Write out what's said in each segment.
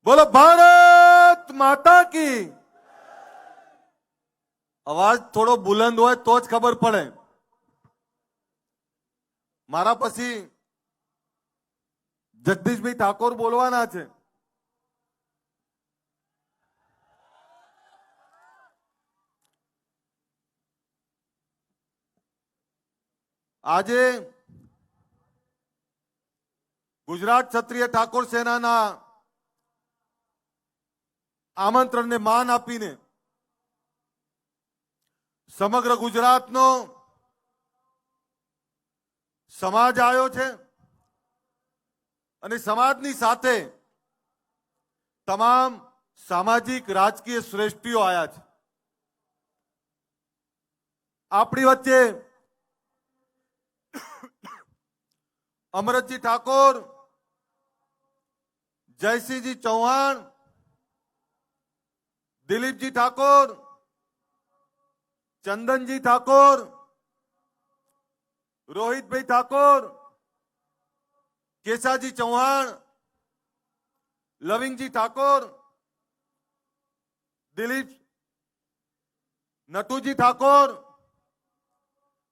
બોલો ભારત માતા કી। અવાજ થોડો બુલંદ હોય તો જ ખબર પડે। મારા પછી જગદીશભાઈ ઠાકોર બોલવાના છે। આજે ગુજરાત ક્ષત્રિય ઠાકોર સેનાના આમંત્રણને માન આપીને સમગ્ર ગુજરાતનો સમાજ આવ્યો છે અને સમાજની સાથે તમામ સામાજિક રાજકીય શ્રેષ્ઠીઓ આવ્યા છે। આપણી વચ્ચે અમરતજી ઠાકોર, જયસિંહજી ચૌહાણ, દિલીપજી ઠાકોર, ચંદનજી ઠાકોર, રોહિતભાઈ ઠાકોર, કેશાજી ચૌહાણ, લવિંગજી ઠાકોર, દિલીપ નટુજી ઠાકોર,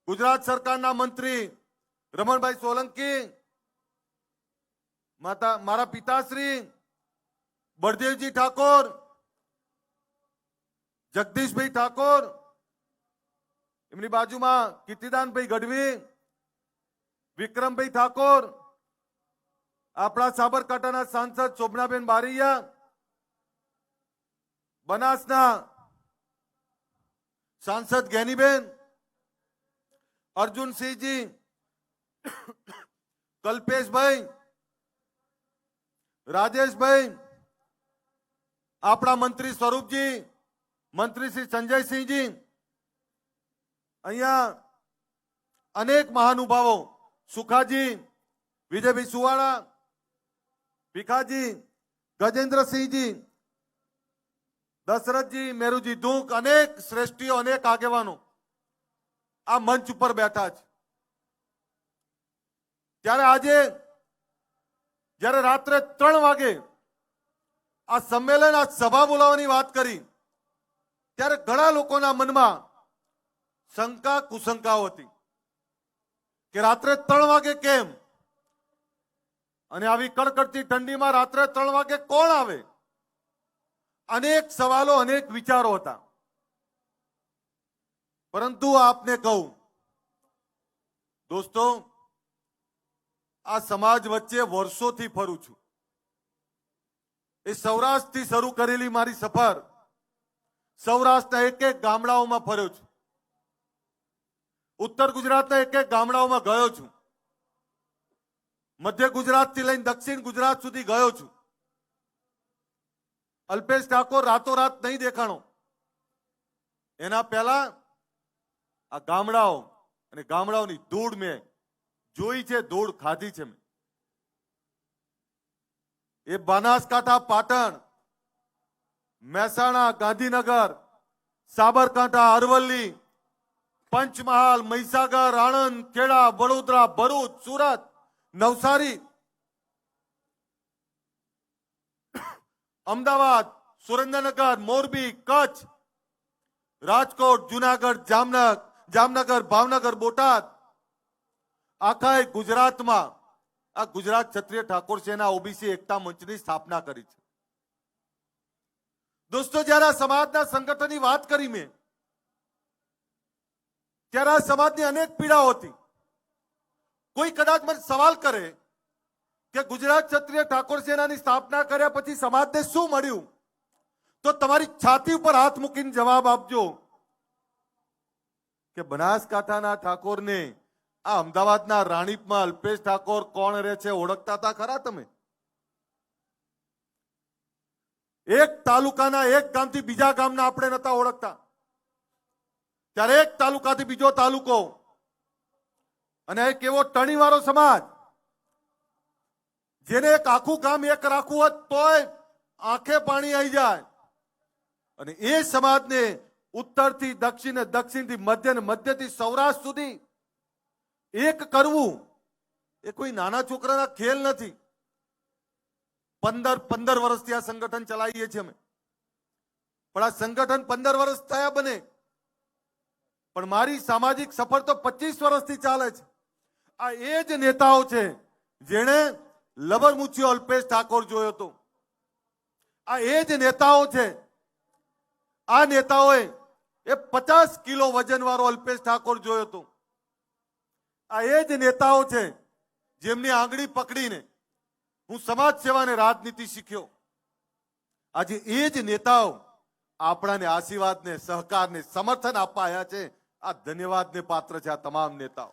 ગુજરાત સરકારના મંત્રી રમણભાઈ સોલંકી, મારા પિતાશ્રી બળદેવજી ઠાકોર, જગદીશભાઈ ઠાકોર, એમની બાજુમાં કીર્તિદાનભાઈ ગઢવી, વિક્રમભાઈ ઠાકોર, આપણા સાબરકાંઠાના સાંસદ શોભનાબેન બારૈયા, બનાસના સાંસદ જ્ઞાનીબેન, અર્જુનસિંહજી, કલ્પેશભાઈ, રાજેશભાઈ, આપણા મંત્રી સ્વરૂપજી, મંત્રી શ્રી સંજયસિંહજી, અહીંયા અનેક મહાનુભાવો સુખાજી, વિજયભાઈ સુવાળા, ભીખાજી, ગજેન્દ્રસિંહજી, દશરથજી, મેરુજી ધૂક, અનેક શ્રેષ્ઠીઓ, અનેક આગેવાનો આ મંચ ઉપર બેઠા છે। ત્યારે આજે જ્યારે રાત્રે 3 વાગે આ સંમેલન, આ સભા બોલાવવાની વાત કરી ત્યારે ઘણા લોકોના મનમાં શંકા કુશંકાઓ હતી કે રાત્રે 3 વાગે કેમ, અને આવી કડકડતી ઠંડીમાં રાત્રે 3 વાગે કોણ આવે? અનેક સવાલો, અનેક વિચારો હતા। પરંતુ આપને કહું દોસ્તો, આ સમાજ વચ્ચે વર્ષોથી ફરું છું। એ સૌરાષ્ટ્રથી શરૂ કરેલી મારી સફર સૌરાષ્ટ્રના એક એક ગામડાઓમાં ફર્યો છું, ઉત્તર ગુજરાતના એક એક ગામડાઓમાં ગયો છું, મધ્ય ગુજરાતથી લઈને દક્ષિણ ગુજરાત સુધી ગયો છું। અલ્પેશ ઠાકોર રાતોરાત નહીં દેખાણો, એના પહેલા આ ગામડાઓ અને ગામડાઓની ધૂળ મેં જોઈ છે, ધૂળ ખાધી છે મેં। એ બનાસકાંઠા, પાટણ, મહેસાણા, ગાંધીનગર, સાબરકાંઠા, અરવલ્લી, પંચમહાલ, મહીસાગર, આણંદ, ખેડા, વડોદરા, ભરૂચ, સુરત, નવસારી, અમદાવાદ, સુરેન્દ્રનગર, મોરબી, કચ્છ, રાજકોટ, જુનાગઢ, જામનગર, ભાવનગર, બોટાદ, આખા ગુજરાતમાં આ ગુજરાત ક્ષત્રિય ઠાકોર સેના ઓબીસી એકતા મંચની સ્થાપના કરી છે। દોસ્તો, જ્યારે આ સમાજના સંગઠનની વાત કરી મેં, ત્યારે આ સમાજની અનેક પીડાઓ હતી। કોઈ કદાચ મને સવાલ કરે કે ગુજરાત ક્ષત્રિય ઠાકોર સેનાની સ્થાપના કર્યા પછી સમાજને શું મળ્યું, તો તમારી છાતી ઉપર હાથ મૂકીને જવાબ આપજો કે બનાસકાંઠાના ઠાકોરને આ અમદાવાદના રાણીપમાં અલ્પેશ ઠાકોર કોણ રહે છે ઓળખતા હતા ખરા તમે? એક તાલુકાના એક ગામથી બીજા ગામના આપણે નતા ઓળખતા, ત્યારે એક તાલુકાથી બીજો તાલુકો, અને એક એવો ટણીવાળો સમાજ જેને એક આખું ગામ એક રાખવું હોત તોય આંખે પાણી આવી જાય, અને એ સમાજને ઉત્તરથી દક્ષિણ, દક્ષિણથી મધ્ય, મધ્યથી સૌરાષ્ટ્ર સુધી એક કરવું એ કોઈ નાના છોકરાના ખેલ નથી। પંદર વર્ષથી આ સંગઠન ચલાવીએ છીએ અમે. પણ આ સંગઠન 15 વર્ષ થયા બને, પણ મારી સામાજિક સફર તો 25 વર્ષથી ચાલે છે. આ એ જ નેતાઓ છે જેણે લબરમુછીઓ અલ્પેશ ઠાકોર જોયો હતો. આ એ જ નેતાઓ છે. આ નેતાઓએ એ 50 કિલો વજન વાળો અલ્પેશ ઠાકોર જોયો હતો. આ એ જ નેતાઓ છે જેમની આંગળી પકડીને હું સમાજ સેવાને રાજનીતિ શીખ્યો. આજે એ જ નેતાઓ આપણાને આશીર્વાદને, સહકારને, સમર્થન આપવા આવ્યા છે. આ ધન્યવાદને પાત્ર છે આ તમામ નેતાઓ.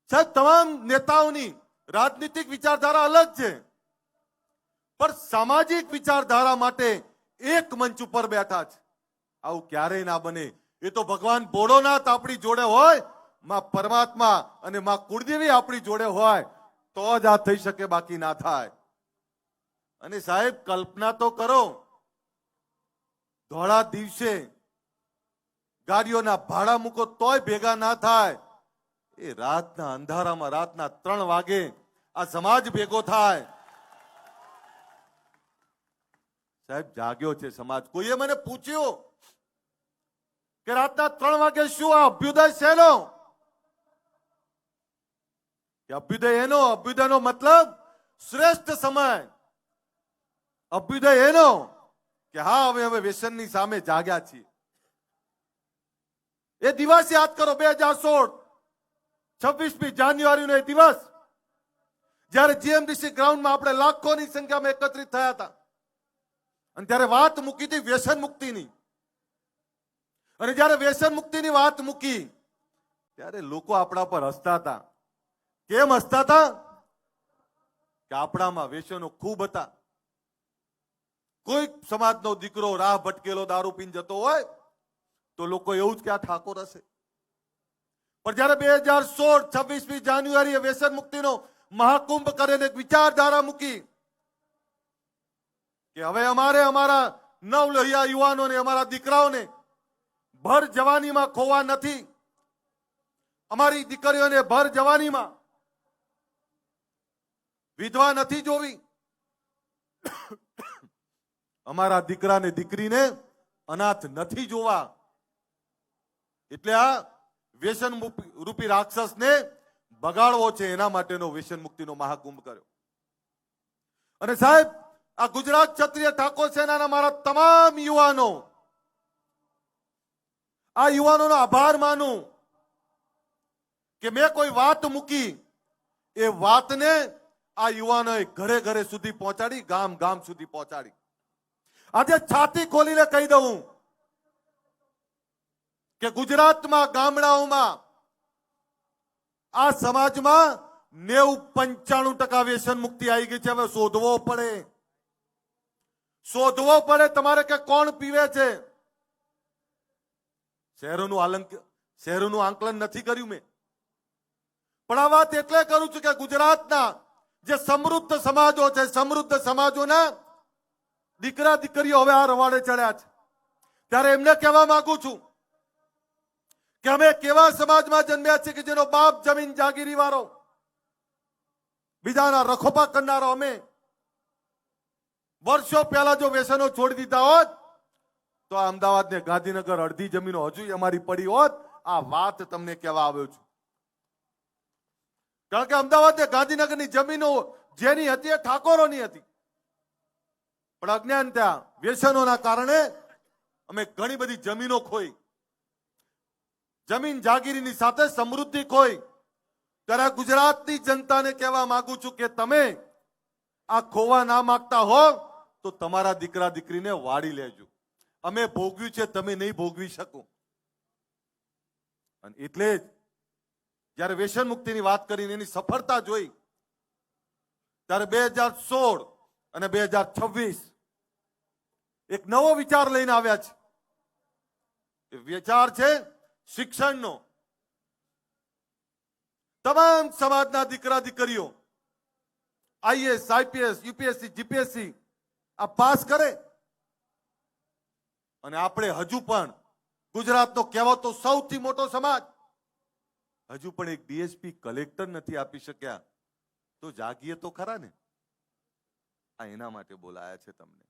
સાહેબ, તમામ નેતાઓની રાજનીતિક વિચારધારા અલગ છે, પણ સામાજિક વિચારધારા માટે એક મંચ ઉપર બેઠા છે. આવું ક્યારેય ના બને. એ તો ભગવાન ભોળોનાથ આપણી જોડે હોય, માં પરમાત્મા અને માં કુળદેવી આપણી જોડે હોય તો જ આ થઈ શકે, બાકી ના થાય. અને સાહેબ, કલ્પના તો કરો, ધોળા દિવસે ગાડીઓના ભાડા મૂકો તોય ભેગા ના થાય. એ રાતના અંધારામાં રાતના 3 વાગે આ સમાજ ભેગો થાય. સાહેબ, જાગ્યો છે સમાજ. કોઈએ મને પૂછ્યું કે રાતના 3 વાગે શું આ અભ્યુદય શેનો? કે અભ્યુદય એનો, અભ્યુદયનો મતલબ શ્રેષ્ઠ સમય. અભ્યુદય એનો કે હા, હવે વ્યસનની સામે જાગ્યા છીએ. એ દિવસ યાદ કરો, 2016 26મી જાન્યુઆરીનો એ દિવસ, જ્યારે જીએમડીસી ગ્રાઉન્ડમાં આપણે લાખોની સંખ્યામાં એકત્રિત થયા હતા. અને ત્યારે વાત મૂકી હતી વ્યસન મુક્તિની. અને જ્યારે વ્યસન મુક્તિની વાત મૂકી ત્યારે લોકો આપણા પર હસતા હતા. કેમ હસતા હતા? કે આપણામાં વ્યસનો ખૂબ હતા. કોઈ સમાજનો દીકરો રાહ ભટકેલો દારૂ પીને જતો હોય તો લોકો એવું જ કે આ ઠાકોર હશે. પણ જ્યારે 2016 26મી જાન્યુઆરીએ વ્યસન મુક્તિનો મહાકુંભ કરીને એક વિચારધારા મૂકી કે હવે અમારે અમારા નવલોહિયા યુવાનોને, અમારા દીકરાઓને ભર જવાનીમાં ખોવા નથી. અમારી દીકરીઓને ભર જવાનીમાં વિધવા નથી જોવી. અમારા દીકરાને, દીકરીને અનાથ નથી જોવા. એટલે આ વ્યસન રૂપી રાક્ષસને બગાડવો છે, એના માટેનો વ્યસન મુક્તિનો મહાકુંભ કર્યો. અને સાહેબ, આ ગુજરાત ક્ષત્રિય ઠાકોર સેનાના મારા તમામ યુવાનો, આ યુવાનોનો આભાર માનું કે મેં કોઈ વાત મૂકી, એ વાતને આ યુવાનોએ ઘરે ઘરે સુધી પહોંચાડી, ગામ ગામ સુધી પહોંચાડી. આજે છાતી ખોલીને કહી દઉં કે ગુજરાતમાં ગામડાઓમાં આ સમાજમાં 90-95% વ્યસન મુક્તિ આવી ગઈ છે. હવે શોધવો પડે તમારે કે કોણ પીવે છે. શહેરોનું આંકલન નથી કર્યું મેં, પણ આ વાત એટલે કરું છું કે ગુજરાતના જે સમૃદ્ધ સમાજો છે, સમૃદ્ધ સમાજોના દીકરા દીકરીઓ હવે આ રવાડે ચડ્યા છે. ત્યારે એમને કહેવા માંગુ છું કે અમે કેવા સમાજમાં જન્મ્યા છીએ કે જેનો બાપ જમીન જાગીરી વાળો, બીજાના રખોપા કરનારો. અમે વર્ષો પહેલા જો વ્યસનો છોડી દીધા હોત તો અમદાવાદ ને ગાંધીનગર અડધી જમીનો હજુ અમારી પડી હોત. આ વાત તમને કહેવા આવ્યો છું. કારણ કે અમદાવાદ ને ગાંધીનગરની જમીનો જેની હતી એ ઠાકોરોની હતી, પણ અજ્ઞાનતા, વ્યસનોના કારણે અમે ઘણી બધી જમીનો ખોઈ, જમીન જાગીરીની સાથે સમૃદ્ધિ ખોઈ. ત્યારે ગુજરાતની જનતાને કહેવા માંગુ છું કે તમે આ ખોવા ના માંગતા હો તો તમારા દીકરા દીકરીને વાળી લેજો. અમે ભોગવ્યું છે, તમે નહીં ભોગવી શકો. અને એટલે જ જ્યારે વ્યસન મુક્તિની વાત કરીને એની સફળતા જોઈ ત્યારે 2016 અને 2026 એક નવો વિચાર લઈને આવ્યા છે. એ વિચાર છે શિક્ષણનો. તમામ સમાજના દીકરા દીકરીઓ આઈએએસ, આઈપીએસ, યુપીએસસી, જીપીએસસી આ પાસ કરે. અને આપણે હજુ પણ ગુજરાતનો કહેવાતો સૌથી મોટો સમાજ હજુ પણ એક ડીએસપી કલેક્ટર નથી આપી શક્યા. તો જાગીએ તો ખરા ને. આ એના માટે બોલાયા છે તમને.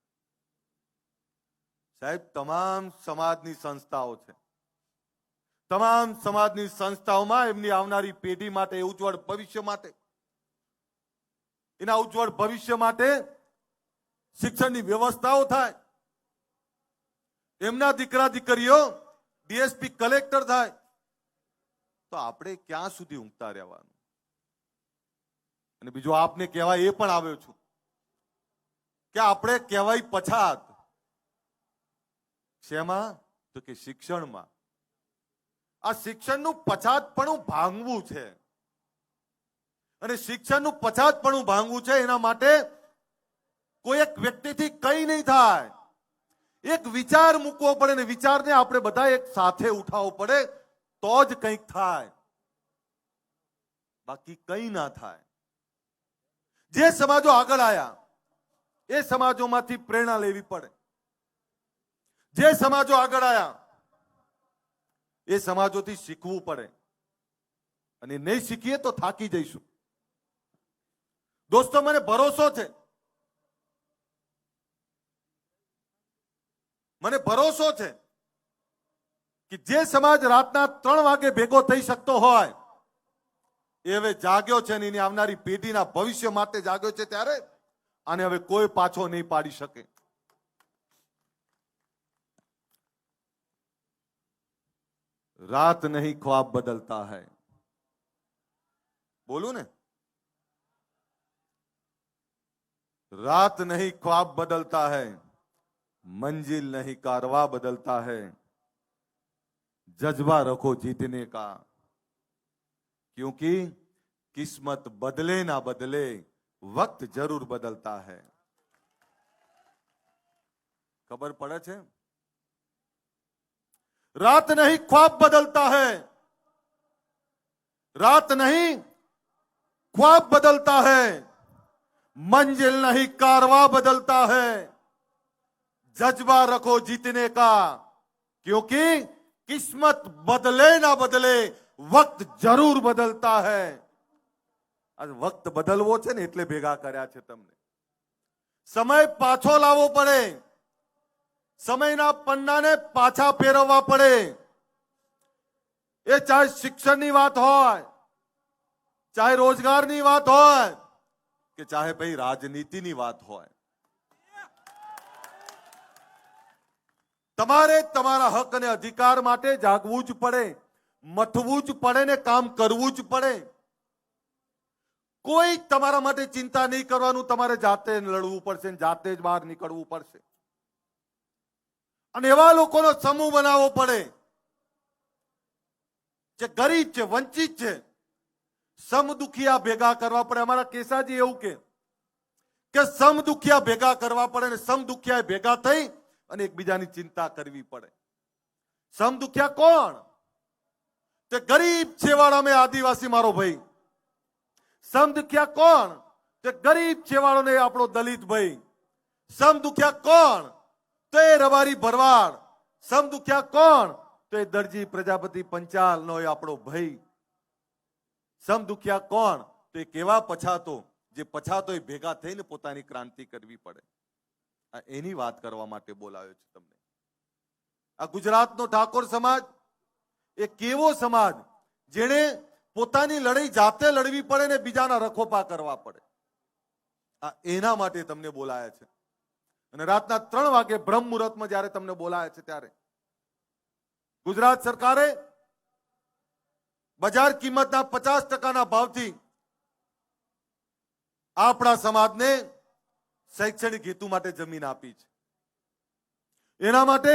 સાહેબ, તમામ સમાજની સંસ્થાઓ છે. તમામ સમાજની સંસ્થાઓમાં એમની આવનારી પેઢી માટે, ઉજ્જવળ ભવિષ્ય માટે, એના ઉજ્જવળ ભવિષ્ય માટે શિક્ષણની વ્યવસ્થાઓ થાય. એમના દીકરા દીકરીઓ ડીએસપી કલેક્ટર થાય. તો આપણે ક્યાં સુધી ઊંઘતા રહેવાનું? અને બીજું આપને કહેવાય એ પણ આવ્યો છું કે આપણે કહેવાય પછાત. શેમાં? તો કે શિક્ષણમાં. આ શિક્ષણનું પછાતપણું ભાંગવું છે. અને શિક્ષણનું પછાતપણું ભાંગવું છે એના માટે કોઈ એક વ્યક્તિથી કઈ નહીં થાય. એક વિચાર મૂકવો પડે ને વિચારને આપણે બધા એક સાથે ઉઠાવવો પડે તો જ કંઈક થાય, બાકી કંઈ ના થાય. જે સમાજો આગળ આવ્યા એ સમાજોમાંથી પ્રેરણા લેવી પડે. જે સમાજો આગળ આવ્યા એ સમાજોથી શીખવું પડે. અને નહીં શીખીએ તો થાકી જઈશું. દોસ્તો, મને ભરોસો છે, મને ભરોસો છે કે જે સમાજ રાતના 3 વાગે ભેગો થઈ શકતો હોય એ હવે જાગ્યો છે, અને એની આવનારી પેઢીના ભવિષ્ય માટે જાગ્યો છે. ત્યારે આને હવે કોઈ પાછો નહીં પાડી શકે. રાત નહીં ખ્વાબ બદલતા હૈ. બોલું ને, रात नहीं ख्वाब बदलता है, मंजिल नहीं कारवा बदलता है, जज्बा रखो जीतने का, क्योंकि किस्मत बदले ना बदले वक्त जरूर बदलता है. खबर पड़े छे? रात नहीं ख्वाब बदलता है, रात नहीं ख्वाब बदलता है, मंजिल नहीं कारवा बदलता है, जज्बा रखो जीतने का, क्योंकि किस्मत बदले ना बदले वक्त जरूर बदलता है. आज वक्त बदलવો છે ને એટલે ભેગા કર્યા છે તમને. સમય પાછો લાવવો પડે, સમયના પન્નાને પાછા ફેરવવા પડે. એ ચાહે શિક્ષણની વાત હોય, ચાહે રોજગારની વાત હોય, કે ચાહે ભાઈ રાજનીતિની વાત હોય. તમારે તમારા હક અને અધિકાર માટે જાગવું જ પડે, મથવું જ પડે ને કામ કરવું જ પડે. કોઈ તમારા માટે ચિંતા નહીં કરવાનું. તમારે જાતે લડવું પડશે, જાતે જ બહાર નીકળવું પડશે. અને એવા લોકોનો સમૂહ બનાવવો પડે જે ગરીબ છે, વંચિત છે. સમદુખિયા ભેગા કરવા પડે. અમારા કેસાજી એવું કે સમદુખિયા ભેગા કરવા પડે, ને સમદુખિયા ભેગા થઈ અને એકબીજાની ચિંતા કરવી પડે. સમદુખિયા કોણ? તે ગરીબ છેવાડા મેં આદિવાસી મારો ભાઈ. સમદુખિયા કોણ? તે ગરીબ છેવાડો ને આપણો દલિત ભાઈ. સમદુખિયા કોણ? તો એ રબારી ભરવાડ. સમદુખિયા કોણ? તો એ દરજી પ્રજાપતિ પંચાલ નો આપણો ભાઈ. સમદુખિયા કોણ? તો એ કેવા પછાતો, જે પછાતો એ ભેગા થઈને પોતાની ક્રાંતિ કરવી પડે. એની વાત કરવા માટે બોલાવ્યો છે તમને. આ ગુજરાતનો ઠાકોર સમાજ એ કેવો સમાજ જેને પોતાની લડાઈ જાતે લડવી પડે ને બીજાના રખોપા કરવા પડે. આ એના માટે તમને બોલાયા છે. અને રાતના 3 વાગે બ્રહ્મ મુહૂર્તમાં જયારે તમને બોલાયા છે ત્યારે ગુજરાત સરકારે બજાર કિંમતના 50% ભાવથી આપણા સમાજને શૈક્ષણિક હેતુ માટે જમીન આપી છે. એના માટે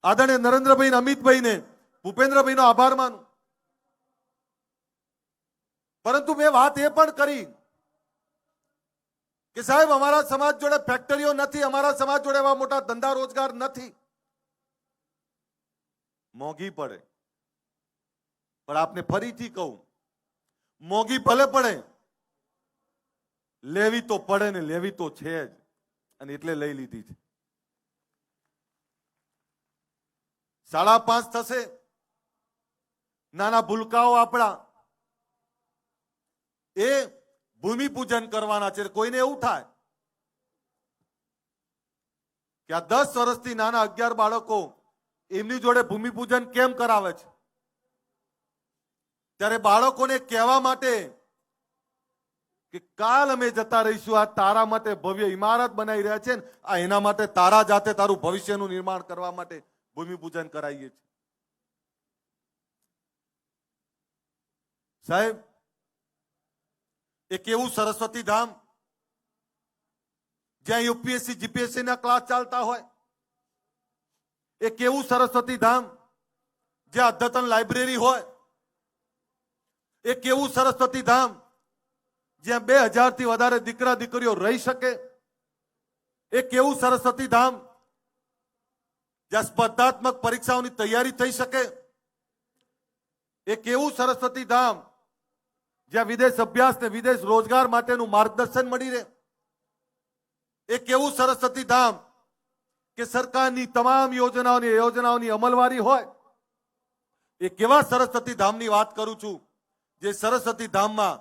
આદરણીય નરેન્દ્રભાઈ, અમિતભાઈને, ભૂપેન્દ્રભાઈનો આભાર માનું. પરંતુ મેં વાત એ પણ કરી કે સાહેબ, અમારા સમાજ જોડે ફેક્ટરીઓ નથી, અમારા સમાજ જોડે એવા મોટા ધંધા રોજગાર નથી. મોંઘી પડે, પણ આપને ફરીથી કહું, મોંઘી ભલે પડે, લેવી તો પડે ને, લેવી તો છે જ. અને એટલે લઈ લીધી છે. 5.5 થશે. નાના ભૂલકાઓ આપણા એ ભૂમિપૂજન કરવાના છે. કોઈને એવું થાય કે આ 10 વર્ષથી નાના 11 બાળકો એમની જોડે ભૂમિપૂજન કેમ કરાવે છે, ત્યારે બાળકોને કહેવા માટે કે કાલ અમે જતા રહીશું, આ તારા માટે ભવ્ય ઇમારત બનાવી રહ્યા છે, આ એના માટે તારા જાતે તારું ભવિષ્યનું નિર્માણ કરવા માટે ભૂમિપૂજન કરાવીએ છીએ. સાહેબ, એક એવું સરસ્વતી ધામ જ્યાં યુપીએસસી જીપીએસસી ના ક્લાસ ચાલતા હોય, એક એવું સરસ્વતી ધામ જ્યાં અદ્યતન લાઇબ્રેરી હોય, એક એવું સરસ્વતી ધામ જ્યાં 2000 થી વધારે દીકરા દીકરીઓ રહી શકે, એક એવું સરસ્વતી ધામ જ્યાં સ્પર્ધાત્મક પરીક્ષાઓની તૈયારી થઈ શકે, એક એવું સરસ્વતી ધામ જ્યાં વિદેશ અભ્યાસ ને વિદેશ રોજગાર માટેનું માર્ગદર્શન મળી રહે, એક એવું સરસ્વતી ધામ કે સરકારની તમામ યોજનાઓની અમલવારી હોય. એક એવા સરસ્વતી ધામની વાત કરું છું જે સરસ્વતી ધામમાં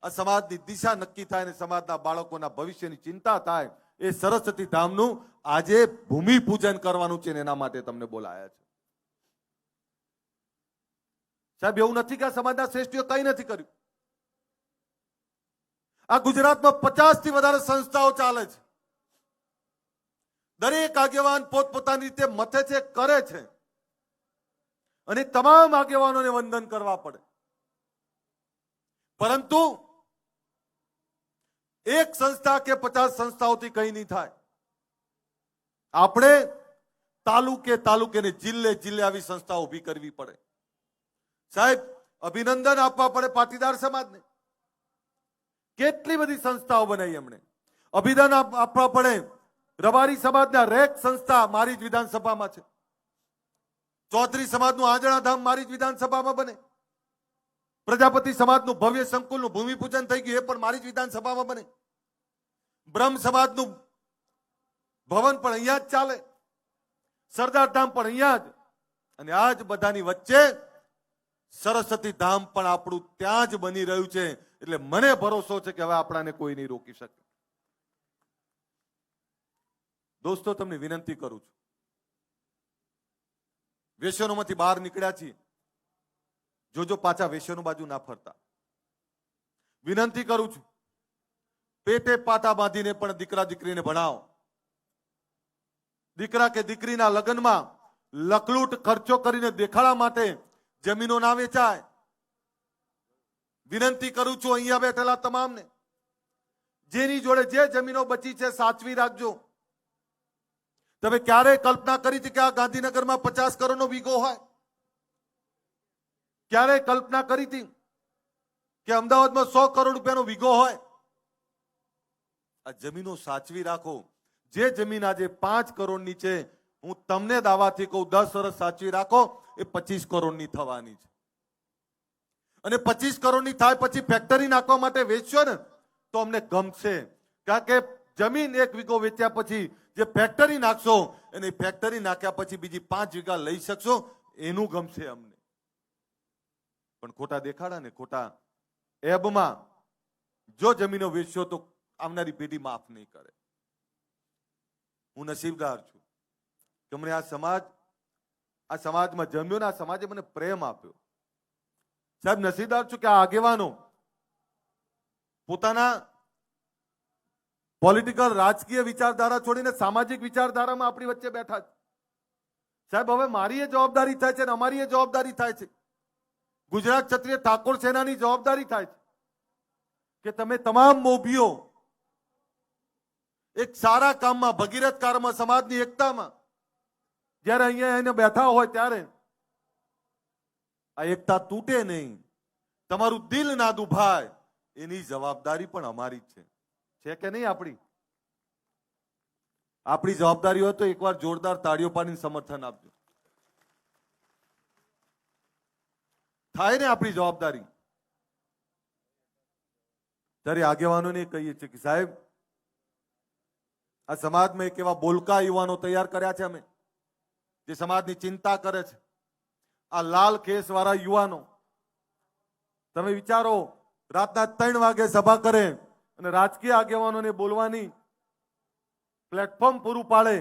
આ સમાજની દિશા નક્કી થાય અને સમાજના બાળકોના ભવિષ્યની ચિંતા થાય. એ સરસ્વતી ધામનું આજે ભૂમિપૂજન કરવાનું છે, એના માટે તમને બોલાયા છે. સાહેબ, એવું નથી કે આ સમાજના શ્રેષ્ઠીઓ કંઈ નથી કર્યું. આ ગુજરાતમાં 50 થી વધારે સંસ્થાઓ ચાલે છે. દરેક આગેવાન પોતપોતાની રીતે મથે છે, કરે છે, અને તમામ આગેવાનોને વંદન કરવા પડે. પરંતુ એક સંસ્થા કે 50 સંસ્થાઓથી કંઈ નહીં થાય. આપણે તાલુકે ને જિલ્લે આવી સંસ્થાઓ ઊભી કરવી પડે. સાહેબ, અભિનંદન આપવા પડે પાટીદાર સમાજને. કેટલી બધી સંસ્થાઓ બનાવી એમણે. અભિનંદન આપવા પડે રબારી સમાજના રેક સંસ્થા મારી જ વિધાનસભામાં છે. ચૌધરી સમાજનું આંજણા ધામ મારી જ વિધાનસભામાં બને. પ્રજાપતિ સમાજનું ભવ્ય સંકુલનું ભૂમિપૂજન થઈ ગયું, એ પણ મારી જ વિધાનસભામાં બને. બ્રહ્મ સમાજનું ભવન પણ અહીંયા જ ચાલે. સરદાર ધામ પણ અહીંયા જ. અને આજ બધાની વચ્ચે સરસ્વતી ધામ પણ આપણું ત્યાં જ બની રહ્યું છે. એટલે મને ભરોસો છે કે હવે આપણાને કોઈ નહીં રોકી શકે. દોસ્તો, તમને વિનંતી કરું છું, વ્યસનોમાંથી બહાર નીકળ્યા છીએ, જોજો પાછા વ્યસનો બાજુ ના ફરતા. વિનંતી કરું છું, પેટે પાટા બાંધીને પણ દીકરા દીકરીને ભણાવો. દીકરા કે દીકરીના લગ્નમાં લકલૂટ ખર્ચો કરીને દેખાડા માટે જમીનો ના વેચાય. વિનંતી કરું છું અહીંયા બેઠેલા તમામને, જેની જોડે જે જમીનો બચી છે સાચવી રાખજો. તમે ક્યારે કલ્પના કરી હતી કે આ ગાંધીનગરમાં 50 કરોડનો વીઘો હોય? ક્યારે કલ્પના કરી હતી કે અમદાવાદમાં 100 કરોડ રૂપિયાનો વીઘો હોય? આ જમીનો સાચવી રાખો. જે જમીન આજે 5 કરોડની છે, હું તમને દાવાથી કહું 10 વર્ષ સાચવી રાખો, એ 25 કરોડની થવાની છે. અને 25 કરોડની થાય પછી ફેક્ટરી નાખવા માટે વેચશો ને તો અમને ગમશે. કારણ કે જમીન 1 વીઘો વેચ્યા પછી જે ફેક્ટરી નાખશો અને ફેક્ટરી નાખ્યા પછી બીજી 5 વીઘા લઈ શકશો, એનું ગમશે અમને. પણ ખોટા દેખાડા ને ખોટા એબમાં જો જમીનો વેચશો તો આવનારી પેઢી માફ નહીં કરે. હું નસીબદાર છું કે મને આ સમાજમાં જન્મ્યો ને આ સમાજે મને પ્રેમ આપ્યો. સાહેબ, નસીબદાર છું કે આ આગેવાનો પોતાના પોલિટિકલ રાજકીય વિચારધારા છોડીને સામાજિક વિચારધારામાં આપણી વચ્ચે બેઠા છે. સાહેબ, હવે મારી એ જવાબદારી થાય છે અને અમારી એ જવાબદારી થાય છે, ગુજરાત ક્ષત્રિય ઠાકોર સેનાની જવાબદારી થાય છે કે તમે તમામ મોભીઓ એક સારા કામમાં, ભગીરથ કાર્યમાં, સમાજની એકતામાં જ્યારે અહીંયા એને બેઠા હોય ત્યારે આ એકતા તૂટે નહીં, તમારું દિલ ના દુભાય, એની જવાબદારી પણ અમારી જ છે કે નહીં? આપણી જવાબદારી હોય તો એકવાર જોરદાર તાળીઓ પાડીને સમર્થન આપજો. થાય ને આપણી જવાબદારી? ત્યારે આગેવાનોને કહીએ છીએ કે સાહેબ, આ સમાજમાં એક એવા બોલકા યુવાનો તૈયાર કર્યા છે અમે, જે સમાજની ચિંતા કરે છે. આ લાલ કેસ વાળા યુવાનો, તમે વિચારો, રાતના 3 વાગે સભા કરે અને રાજકીય આગેવાનોને બોલવાની પ્લેટફોર્મ પૂરું પાડે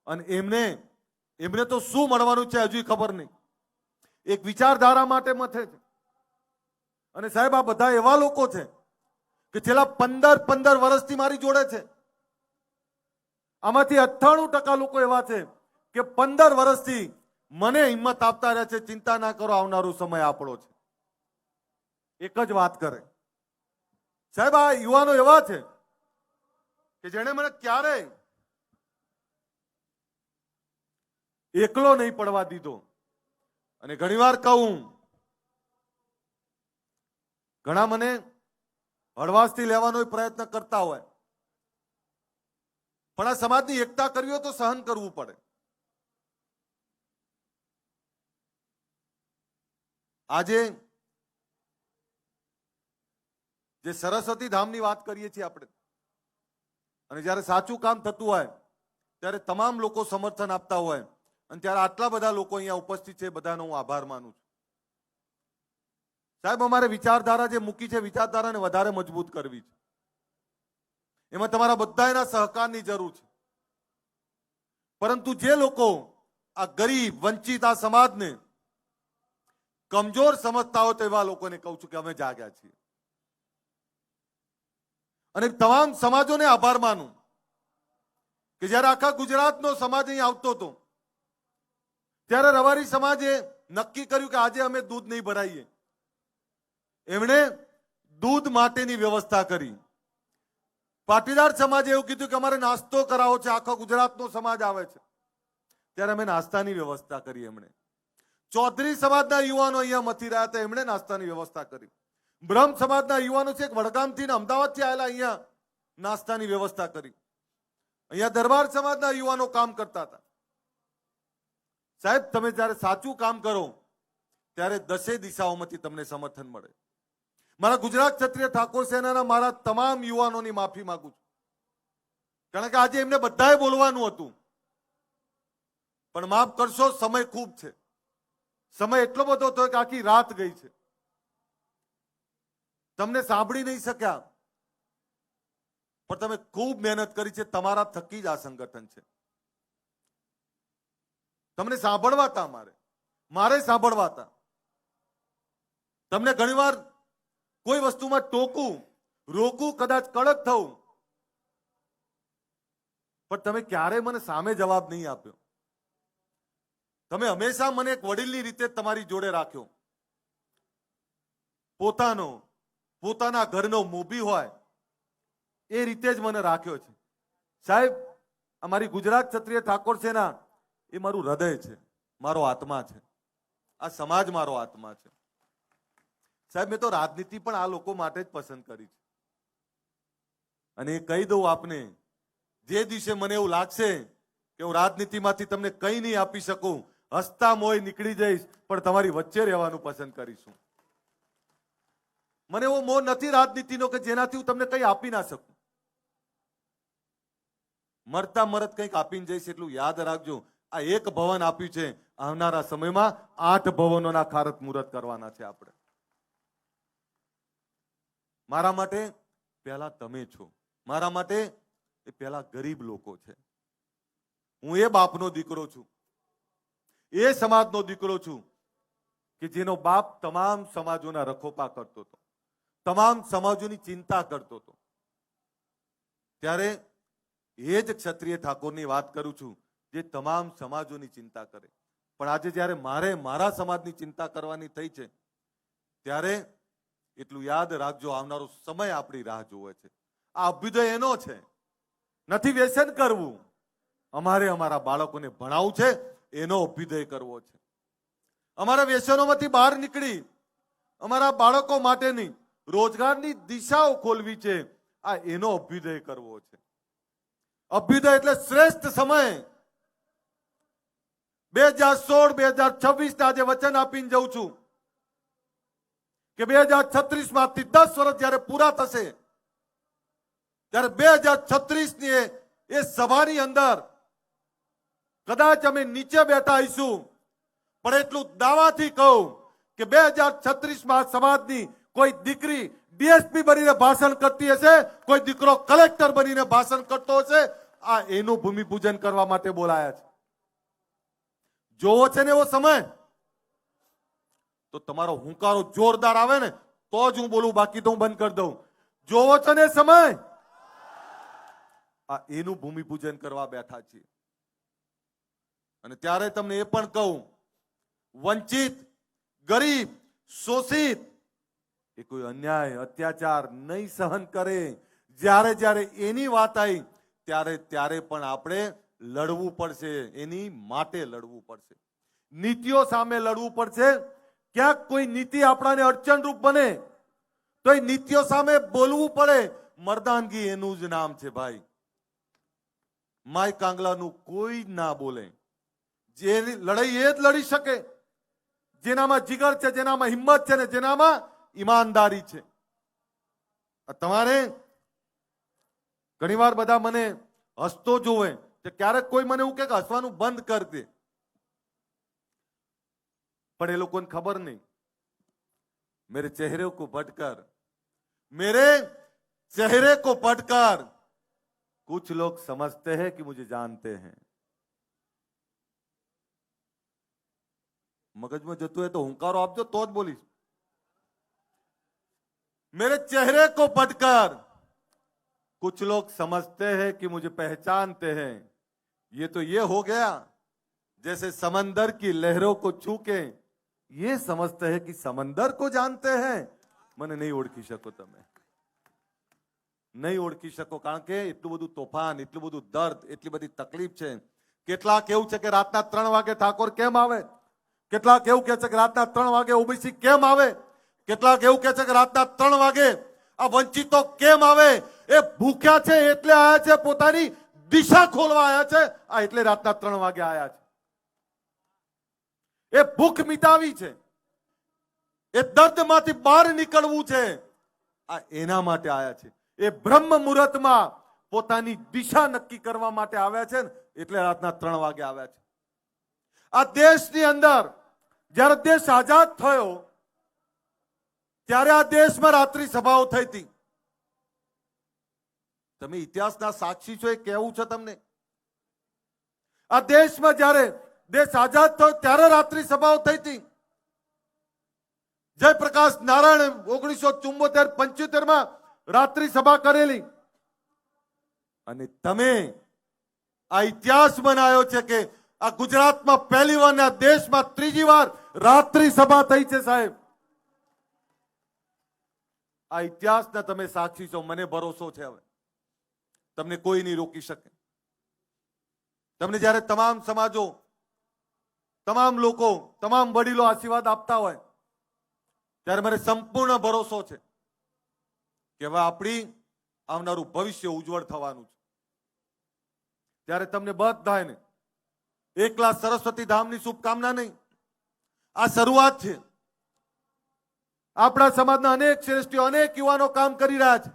અને એમને તો શું મળવાનું છે હજુ ખબર નહીં. એક વિચારધારા માટે મથે છે. અને સાહેબ આ બધા એવા લોકો છે કે છેલ્લા 15 વર્ષથી મારી જોડે છે. આમાંથી 98% લોકો એવા છે કે 15 વર્ષથી મને હિંમત આપતા રહે છે, ચિંતા ના કરો, આવનારો સમય આપણો છે. એક જ વાત કરે સાહેબ, આ યુવાનો એવા છે કે જેણે મને ક્યારેય એકલો નહીં પડવા દીધો. અને ઘણીવાર કહું, ઘણા મને હળવાશથી લેવાનો પ્રયત્ન કરતા હોય, પણ આ સમાજની એકતા કરવી હોય તો સહન કરવું પડે. આજે જે સરસ્વતી ધામની વાત કરીએ છીએ આપણે, અને જ્યારે સાચું કામ થતું હોય ત્યારે તમામ લોકો સમર્થન આપતા હોય, અને ત્યારે આટલા બધા લોકો અહીંયા ઉપસ્થિત છે, બધાનો હું આભાર માનું છું. સાહેબ, અમારે વિચારધારા જે મૂકી છે, વિચારધારાને વધારે મજબૂત કરવી છે. એમાં તમારા બધાના સહકારની જરૂર છે. પરંતુ જે લોકો આ ગરીબ વંચિત આ સમાજને કમજોર સમજતા હોય તેવા લોકોને કહું છું કે અમે જાગ્યા છીએ. અને તમામ સમાજોને આભાર માનું કે જ્યારે આખા ગુજરાતનો સમાજ અહીં આવતો હતો ત્યારે રબારી સમાજે નક્કી કર્યું કે આજે અમે દૂધ નહીં ભરાઈએ. એમણે દૂધ માટેની વ્યવસ્થા કરી. પાટીદાર સમાજે એવું કીધું કે અમારે નાસ્તો કરાવો છે, આખો ગુજરાતનો સમાજ આવે છે, ત્યારે અમે નાસ્તાની વ્યવસ્થા કરી. એમણે ચૌધરી સમાજના યુવાનો અહીંયા મથી રહ્યા હતા, એમણે નાસ્તાની વ્યવસ્થા કરી. બ્રહ્મ સમાજના યુવાનો છે, વડગામથી અમદાવાદથી આવેલા, અહીંયા નાસ્તાની વ્યવસ્થા કરી. અહીંયા દરબાર સમાજના યુવાનો કામ કરતા હતા. સાહેબ, તમે જ્યારે સાચું કામ કરો ત્યારે 10 દિશાઓમાંથી તમને સમર્થન મળે. મારા ગુજરાત ક્ષત્રિય ઠાકોર સેનાના મારા તમામ યુવાનોની માફી માંગુ છું, કારણ કે આજે એમને બધાએ બોલવાનું હતું, પણ માફ કરશો, સમય ખૂબ છે. સમય એટલો બધો હતો કે આખી રાત ગઈ છે. તમને સાંભળી નહીં શક્યા, પણ તમે ખૂબ મહેનત કરી છે. તમારા થકી જ આ સંગઠન છે. તમને સાંભળવા હતા, મારે સાંભળવા હતા. તમને ઘણીવાર કોઈ વસ્તુમાં ટોકું, રોકું, કદાચ કડક થવું, પણ તમે ક્યારેય મને સામે જવાબ નહીં આપ્યો. તમે હંમેશા મને એક વડીલની રીતે તમારી જોડે રાખ્યો. પોતાના ઘરનો મોભી હોય એ રીતે જ મને રાખ્યો છે. સાહેબ, અમારી ગુજરાત ક્ષત્રિય ઠાકોર સેના એ મારું હૃદય છે, મારો આત્મા છે. આ સમાજ મારો આત્મા છે. સાહેબ, મેં તો રાજનીતિ પણ આ લોકો માટે જ પસંદ કરી છે. અને એ કહી દઉં આપને, જે દિવસે મને એવું લાગશે કે હું રાજનીતિમાંથી તમને કંઈ નહીં આપી શકું, હસતા મોય નીકળી જઈશ, પણ તમારી વચ્ચે રહેવાનું પસંદ કરીશું. મને એવો મોહ નથી રાજનીતિનો કે જેનાથી હું તમને કંઈ આપી ના શકું. મરતા મરત કંઈક આપીને જઈશ એટલું યાદ રાખજો. આ એક ભવન આપ્યું છે, આવનારા સમયમાં 8 ભવનોના ખારત મુહૂર્ત કરવાના છે આપણે. મારા માટે પહેલા તમે છો, મારા માટે એ પહેલા ગરીબ લોકો છે. હું એ બાપનો દીકરો છું, એ સમાજનો દીકરો છું કે જેનો બાપ તમામ સમાજોના રખોપા કરતો હતો, તમામ સમાજોની ચિંતા કરતો હતો. ત્યારે એ જ ક્ષત્રિય ઠાકોરની વાત કરું છું જે તમામ સમાજોની ચિંતા કરે. પણ આજે જ્યારે મારા સમાજની ચિંતા કરવાની થઈ છે, ત્યારે એટલું યાદ રાખજો, આવનારો સમય આપણી રાહ જોવે છે. આ અભ્યુદય એનો છે, નથી વ્યસન કરવું. અમારે અમારા બાળકોને ભણાવવું છે, એનો અભ્યુદય કરવો છે. અમારા વ્યસનોમાંથી બહાર નીકળી અમારા બાળકો માટેની રોજગારની દિશાઓ ખોલવી છે. આ એનો અભ્યુદય કરવો છે. અભ્યુદય એટલે શ્રેષ્ઠ સમય. 2016-2026 આજે વચન આપીને જઉં છું કે 2036 માંથી 10 વર્ષ જયારે પૂરા થશે ત્યારે 2036 ની એ સભાની અંદર કદાચ અમે નીચે બેઠા આવીશું, પણ એટલું દાવાથી કહું કે 2036 માં સમાજની કોઈ દીકરી ડીએસપી બનીને ભાષણ કરતી હશે, કોઈ દીકરો કલેક્ટર બનીને ભાષણ કરતો હશે. આ એનું ભૂમિપૂજન કરવા માટે બોલાયા છે. જોવો છે ને એવો સમય, તો તમારો હુંકારો જોરદાર આવે ને તો જ હું બોલું, બાકી તો હું બંધ કરી દઉં. જોવો છો ને સમય, આ એનું ભૂમિપૂજન કરવા બેઠા છીએ. અને ત્યારે તમને એ પણ કહું, વંચિત, ગરીબ, શોષિત એ કોઈ અન્યાય અત્યાચાર નહીં સહન કરે. જ્યારે જ્યારે એની વાત આવી ત્યારે પણ આપણે લડવું પડશે, એની માટે લડવું પડશે, નીતિઓ સામે લડવું પડશે. ક્યાંક કોઈ નીતિ આપણાને અડચણરૂપ બને તો એ નીતિઓ સામે બોલવું પડે. મર્દાનગી એનું જ નામ છે ભાઈ. માય કાંગલાનું કોઈ ના બોલે. જે લડાઈ એ જ લડી શકે જેનામાં જીગર છે, જેનામાં હિંમત છે ને જેનામાં ઈમાનદારી છે. તમારે ઘણીવાર બધા મને હસતો જોવે કે ક્યારેક કોઈ મને એવું કે હસવાનું બંધ કરી દે, પણ એ લોકોને ખબર નહીં मेरे चेहरे को पढ़कर, मेरे चेहरे को पढ़कर कुछ लोग समझते हैं कि मुझे जानते हैं. મગજમાં જતું હોય તો હુંકારો આપજો તો જ બોલીશ. मेरे चेहरे को पढ़कर कुछ लोग समझते हैं कि मुझे पहचानते हैं. ये तो ये हो गया जैसे समंदर की लहरों को छू के ये समझते हैं कि समंदर को जानते हैं. મને નહીં ઓળખી શકો, તમે નહીં ઓળખી શકો, કારણ કે એટલું બધું તોફાન, એટલું બધું દર્દ, એટલી બધી તકલીફ છે. કેટલાક એવું છે કે રાતના 3 વાગે ઠાકોર કેમ આવે, કેટલાક એવું કહે છે કે રાતના 3 વાગે ઓબીસી કેમ આવે, કેટલાક એવું કહે છે કે રાતના 3 વાગે આ વંચિતો કેમ આવે. એ ભૂખ્યા છે એટલે આયા છે, પોતાની દિશા ખોલવા આયા છે, આ એટલે રાતના 3 વાગે આયા છે. એ ભૂખ મિટાવી છે, એ દર્દમાંથી બહાર નીકળવું છે, આ એના માટે આયા છે. એ બ્રહ્મ મુહૂર્તમાં પોતાની દિશા નક્કી કરવા માટે આવ્યા છે ને એટલે રાતના 3 વાગે આવ્યા છે. આ દેશની અંદર જ્યારે દેશ આઝાદ થયો ત્યારે આ દેશમાં રાત્રિ સભાઓ થઈ હતી. તમે ઇતિહાસના સાક્ષી છો, એ કહેવું છે તમને. આ દેશમાં જ્યારે દેશ આઝાદ થયો ત્યારે રાત્રિ સભાઓ થઈ હતી. જયપ્રકાશ નારાયણ 1974-75 રાત્રિ સભા કરેલી. અને તમે આ ઇતિહાસ બનાવ્યો છે કે આ ગુજરાતમાં પહેલી વાર, આ દેશમાં ત્રીજી વાર રાત્રિ સભા થઈ છે. સાહેબ, આ ઇતિહાસના તમે સાક્ષી છો. મને ભરોસો છે હવે તમને કોઈ નહીં રોકી શકે. તમને જ્યારે તમામ સમાજો, તમામ લોકો, તમામ વડીલો આશીર્વાદ આપતા હોય ત્યારે મને સંપૂર્ણ ભરોસો છે કે હવે આપણી આવનારું ભવિષ્ય ઉજ્જવળ થવાનું છે. ત્યારે તમને બધાને એકલા સરસ્વતી ધામની શુભકામના નહીં, આ શરૂઆત છે. આપણા સમાજના અનેક શ્રેષ્ઠીઓ, અનેક યુવાનો કામ કરી રહ્યા છે.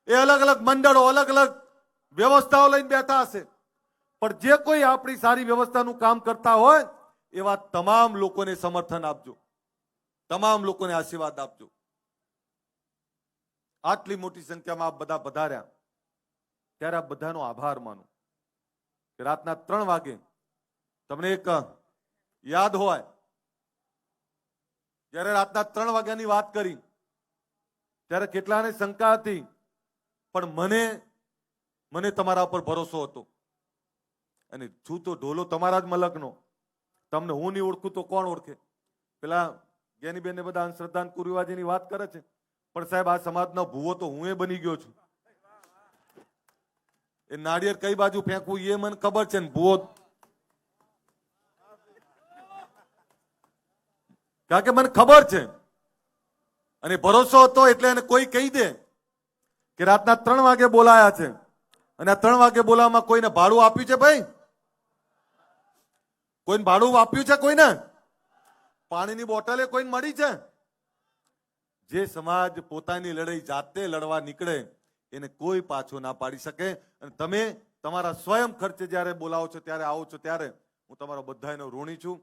એ અલગ અલગ મંડળો, અલગ અલગ વ્યવસ્થાઓ લઈને બેઠા હશે, પણ જે કોઈ આપણી સારી વ્યવસ્થાનું કામ કરતા હોય એવા તમામ લોકોને સમર્થન આપજો, તમામ લોકોને આશીર્વાદ આપજો. આટલી મોટી સંખ્યામાં આપ બધા પધાર્યા ત્યારે આ બધાનો આભાર માનું. રાતના 3 વાગે તમને એક યાદ હોય, જ્યારે રાતના 3 વાગ્યાની વાત કરી ત્યારે કેટલાને શંકા હતી, પણ મને તમારા પર ભરોસો હતો. અને છું તો ઢોલો તમારા જ મલકનો. તમને હું નહીં ઓળખું તો કોણ ઓળખે. પેલા જ્ઞાનીબેન ને બધા અંધશ્રદ્ધા કુરિવાજીની વાત કરે છે, પણ સાહેબ આ સમાજનો ભૂવો તો હું બની ગયો છું. એ નાળિયેર કઈ બાજુ ફેંકવું એ મને ખબર છે ને ભૂવો, કારણ કે મને ખબર છે અને ભરોસો હતો. એટલે એને કોઈ કહી દે કે રાતના 3 વાગે બોલાયા છે અને આ 3 વાગે બોલાવવામાં કોઈને ભાડું આપ્યું છે? ભાઈ, કોઈને ભાડું આપ્યું છે? કોઈને પાણીની બોટલે કોઈને મળી છે? જે સમાજ પોતાની લડાઈ જાતે લડવા નીકળે એને કોઈ પાછો ના પાડી શકે. અને તમે તમારા સ્વયં ખર્ચે જ્યારે બોલાવો છો, ત્યારે આવો છો, ત્યારે હું તમારો બધાનો ઋણી છું.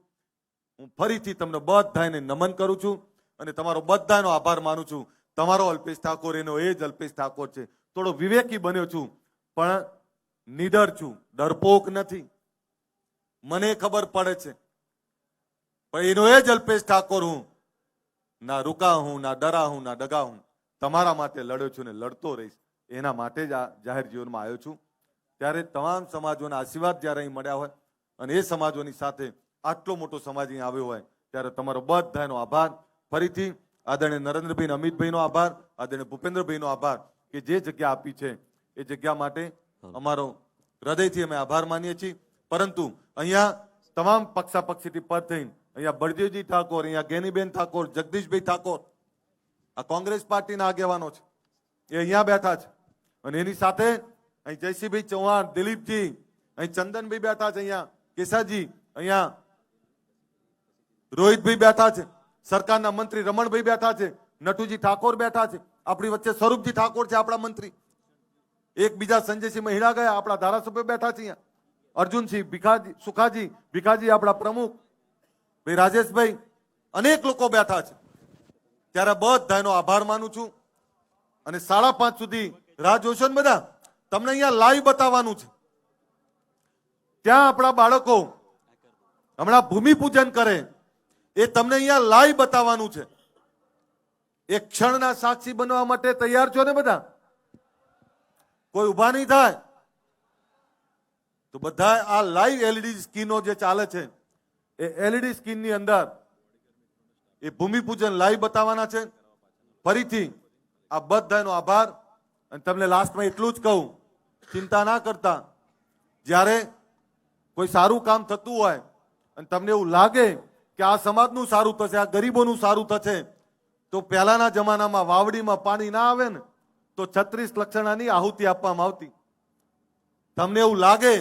હું ફરીથી તમને બધાને નમન કરું છું અને તમારો બધાનો આભાર માનું છું. તમારો અલ્પેશ ઠાકોર એનો એ જ અલ્પેશ ઠાકોર છે. થોડો વિવેકી બન્યો છું પણ નીડર છું, ડરપોક નથી. મને ખબર પડે છે પણ એનો એ જ અલ્પેશ ઠાકોર હું. ના રૂકા હું, ના ડરા હું, ના ડગા હું. તમારા માટે લડ્યો છું ને લડતો રહીશ. એના માટે જ આ જાહેર જીવનમાં આવ્યો છું. ત્યારે તમામ સમાજોના આશીર્વાદ જ્યારે અહીં મળ્યા હોય અને એ સમાજોની સાથે આટલો મોટો સમાજ અહીં આવ્યો હોય ત્યારે તમારો બધાનો આભાર. ફરીથી આદરણીય નરેન્દ્રભાઈ, અમિતભાઈનો આભાર, આદરણીય ભૂપેન્દ્રભાઈનો આભાર કે જે જગ્યા આપી છે એ જગ્યા માટે અમારો હૃદયથી અમે આભાર માનીએ છીએ. પરંતુ અહીંયા તમામ પક્ષાપક્ષીથી પદ થઈને અહીંયા બળદેવજી ઠાકોર, અહીંયા ગેનીબેન ઠાકોર, જગદીશભાઈ ઠાકોર, આ કોંગ્રેસ પાર્ટીના આગેવાનો છે, એ અહીંયા બેઠા છે. અને એની સાથે અહીં જયસિંહભાઈ ચૌહાણ, દિલીપજી, અહીં ચંદનભાઈ બેઠા છે, અહીંયા કેસાજી, અહીંયા રોહિતભાઈ બેઠા છે, સરકારના મંત્રી રમણભાઈ બેઠા છે, નટુજી ઠાકોર બેઠા છે, આપણી વચ્ચે સ્વરૂપજી ઠાકોર છે આપણા મંત્રી, એક બીજા સંજયસિંહ મહિડા ગયા, આપણા ધારાસભ્ય બેઠા છે, અહીંયા અર્જુનસિંહ ભીખાજી, સુખાજી ભીખાજી આપણા પ્રમુખ, ભાઈ રાજેશભાઈ, અનેક લોકો બેઠા છે. ત્યારે બધાનો આભાર માનું છું. અને 5:30 સુધી રાહ જોશો ને બધા, તમને અહીંયા લાઈવ બતાવવાનું છે. ત્યાં આપણા બાળકો હમણાં ભૂમિપૂજન કરે એ તમને અહીંયા લાઈવ બતાવવાનું છે. એક ક્ષણના સાક્ષી બનવા માટે તૈયાર છો ને બધા? કોઈ ઉભા નહીં થાય તો બધા આ લાઈવ એલઈડી સ્ક્રીનો જે ચાલે છે એ એલઈડી સ્ક્રીનની અંદર એ ભૂમિપૂજન લાઈવ બતાવવાના છે. ફરીથી આ બધાનો આભાર. અને તમને લાસ્ટમાં એટલું જ કહું, ચિંતા ના કરતા. જ્યારે કોઈ સારું કામ થતું હોય અને તમને એવું લાગે કે આ સમાજનું સારું થશે, આ ગરીબોનું સારું થશે, તો પહેલાના જમાનામાં વાવડીમાં પાણી ના આવે ને તો 36 લક્ષણાની આહુતિ આપવામાં આવતી. તમને એવું લાગે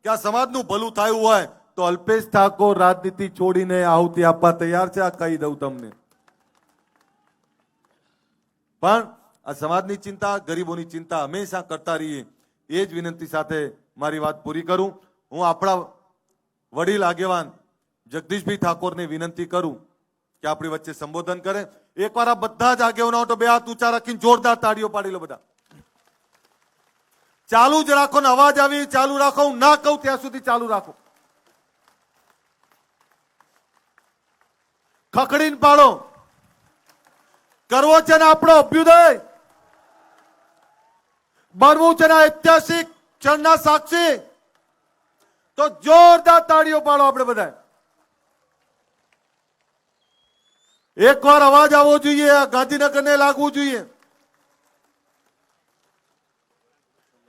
કે આ સમાજનું ભલું થયું હોય તો અલ્પેશ ઠાકોર રાજનીતિ છોડીને આહુતિ આપવા તૈયાર છે. આ કહી દઉં તમને. પણ આ સમાજની ચિંતા, ગરીબોની ચિંતા હંમેશા કરતા રહીએ એ જ વિનંતી સાથે મારી વાત પૂરી કરું. હું આપણા વડીલ આગેવાન જગદીશભાઈ ઠાકોરને વિનંતી કરું કે આપણી વચ્ચે સંબોધન કરે. એકવાર આ બધા જ આગેવાનો તો બે હાથ ઊંચા રાખીને જોરદાર તાળીઓ પાડી લો બધા. ચાલુ જ રાખો ને, અવાજ આવી ચાલુ રાખો, હું ના કહું ત્યાં સુધી ચાલુ રાખો. ખખડીને પાડો. કરવો છે ને આપણો અભ્યુદય, બનવું છે ને ઐતિહાસિક ક્ષણના સાક્ષી, તો જોરદાર તાળીઓ પાડો આપણે બધા. એકવાર અવાજ આવવો જોઈએ, ગાંધીનગરને લાગવું જોઈએ.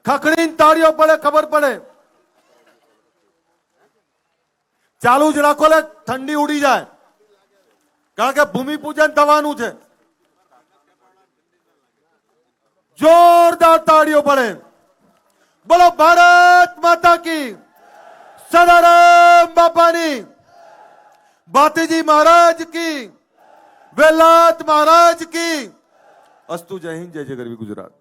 ખખડીને તાળીઓ પડે, ખબર પડે. ચાલુ જ રાખો લે, ઠંડી ઉડી જાય. કારણ કે ભૂમિપૂજન થવાનું છે. જોરદાર તાળીઓ પડે. બોલો ભારત માતા કી, સદારામ બાપાની, ભાતીજી મહારાજ કી, વેલાત મહારાજ કી. અસ્તુ. જય હિન્દ, જય જય ગરવી ગુજરાત.